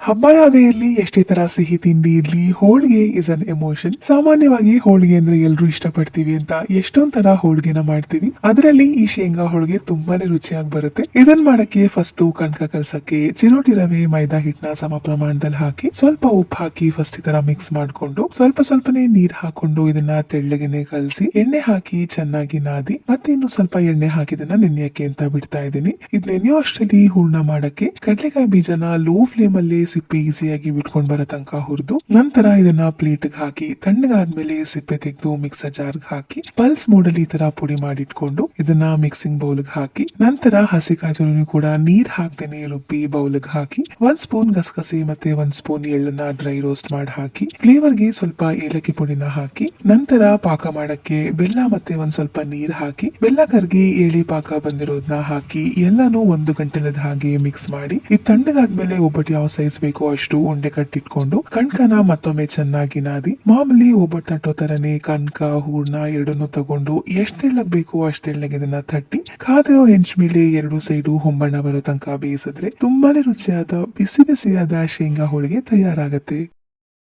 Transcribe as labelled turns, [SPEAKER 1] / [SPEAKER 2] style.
[SPEAKER 1] ಹಬ್ಬ ಯಾವುದೇ ಇರ್ಲಿ, ಎಷ್ಟೇ ತರ ಸಿಹಿ ತಿಂಡಿ ಇರ್ಲಿ, ಹೋಳಿಗೆ ಇಸ್ ಅನ್ ಎಮೋಷನ್. ಸಾಮಾನ್ಯವಾಗಿ ಹೋಳಿಗೆ ಅಂದ್ರೆ ಎಲ್ರು ಇಷ್ಟಪಡ್ತೀವಿ ಅಂತ ಎಷ್ಟೊಂದ್ ತರ ಹೋಳಿಗೆನ ಮಾಡ್ತೀವಿ. ಅದರಲ್ಲಿ ಈ ಶೇಂಗಾ ಹೋಳಿಗೆ ತುಂಬಾನೇ ರುಚಿಯಾಗಿ ಬರುತ್ತೆ. ಇದನ್ ಮಾಡಕ್ಕೆ ಫಸ್ಟ್ ಕಣ್ಕ ಕಲ್ಸಕ್ಕೆ ಚಿರೋಟಿ ರವೆ ಮೈದಾ ಹಿಟ್ಟನ ಸಮ ಪ್ರಮಾಣದಲ್ಲಿ ಹಾಕಿ ಸ್ವಲ್ಪ ಉಪ್ಪು ಹಾಕಿ ಫಸ್ಟ್ ಈ ತರ ಮಿಕ್ಸ್ ಮಾಡ್ಕೊಂಡು ಸ್ವಲ್ಪನೇ ನೀರ್ ಹಾಕೊಂಡು ಇದನ್ನ ತೆಳ್ಳಗೆನೆ ಕಲಸಿ ಎಣ್ಣೆ ಹಾಕಿ ಚೆನ್ನಾಗಿ ನಾದಿ ಮತ್ತೆ ಇನ್ನು ಸ್ವಲ್ಪ ಎಣ್ಣೆ ಹಾಕಿದನ್ನ ನೆನೆಯಕ್ಕೆ ಅಂತ ಬಿಡ್ತಾ ಇದ್ದೀನಿ. ಇದು ನೆನೆಯೋ ಅಷ್ಟರಲ್ಲಿ ಹೂರ್ಣ ಮಾಡಕ್ಕೆ ಕಡ್ಲೆಕಾಯಿ ಬೀಜನ ಲೋ ಫ್ಲೇಮ್ ಅಲ್ಲಿ ಸಿಪ್ಪೆ ಈಸಿಯಾಗಿ ಬಿಟ್ಕೊಂಡ್ ಬರೋ ತನಕ ಹುರಿದು ನಂತರ ಇದನ್ನ ಪ್ಲೇಟ್ ಹಾಕಿ ತಣ್ಣಗಾದ್ಮೇಲೆ ಸಿಪ್ಪೆ ತೆಗೆದು ಮಿಕ್ಸರ್ ಜಾರ್ ಹಾಕಿ ಪಲ್ಸ್ ಮೋಡಲ್ಲಿ ಈ ತರ ಪುಡಿ ಮಾಡಿಟ್ಕೊಂಡು ಇದನ್ನ ಮಿಕ್ಸಿಂಗ್ ಬೌಲ್ ಹಾಕಿ ನಂತರ ಹಸಿ ಕಾಜುನು ಕೂಡ ನೀರ್ ಹಾಕ್ದೇನೆ ರುಬ್ಬಿ ಬೌಲ್ ಹಾಕಿ 1 ಸ್ಪೂನ್ ಗಸಗಸೆ ಮತ್ತೆ 1 ಸ್ಪೂನ್ ಎಳ್ಳನ್ನ ಡ್ರೈ ರೋಸ್ಟ್ ಮಾಡಿ ಹಾಕಿ ಫ್ಲೇವರ್ಗೆ ಸ್ವಲ್ಪ ಏಲಕ್ಕಿ ಪುಡಿನ ಹಾಕಿ ನಂತರ ಪಾಕ ಮಾಡಕ್ಕೆ ಬೆಲ್ಲ ಮತ್ತೆ ಒಂದ್ ಸ್ವಲ್ಪ ನೀರ್ ಹಾಕಿ ಬೆಲ್ಲ ಕರ್ಗಿ ಏಳಿ ಪಾಕ ಬಂದಿರೋದನ್ನ ಹಾಕಿ ಎಲ್ಲಾನು 1 ಗಂಟೆಲದ ಹಾಗೆ ಮಿಕ್ಸ್ ಮಾಡಿ ಇದು ತಣ್ಣಗಾದ್ಮೇಲೆ ಒಬ್ಬಟ್ಟು ಯಾವ ಸೈಜ್ ಬೇಕೋ ಅಷ್ಟು ಉಂಡೆ ಕಟ್ಟಿಟ್ಕೊಂಡು ಕಣ್ಕನ ಮತ್ತೊಮ್ಮೆ ಚೆನ್ನಾಗಿ ನಾದಿ ಮಾಮೂಲಿ ಒಬ್ಬಟ್ಟು ತಟ್ಟೋ ತರನೇ ಕಣ್ಕ ಹೂರ್ಣ ಎರಡನ್ನೂ ತಗೊಂಡು ಎಷ್ಟ್ ತೆಳ್ಳಗ್ ಬೇಕೋ ಅಷ್ಟ್ ತೆಳ್ಳಗೆ ಇದನ್ನ ತಟ್ಟಿ ಕಾದಿರೋ ಹೆಂಚ್ ಮೇಲೆ 2 ಸೈಡು ಹೊಂಬಣ್ಣ ಬರೋ ತನಕ ಬೇಯಿಸಿದ್ರೆ ತುಂಬಾನೇ ರುಚಿಯಾದ ಬಿಸಿ ಬಿಸಿಯಾದ ಶೇಂಗಾ ಹೋಳಿಗೆ ತಯಾರಾಗತ್ತೆ.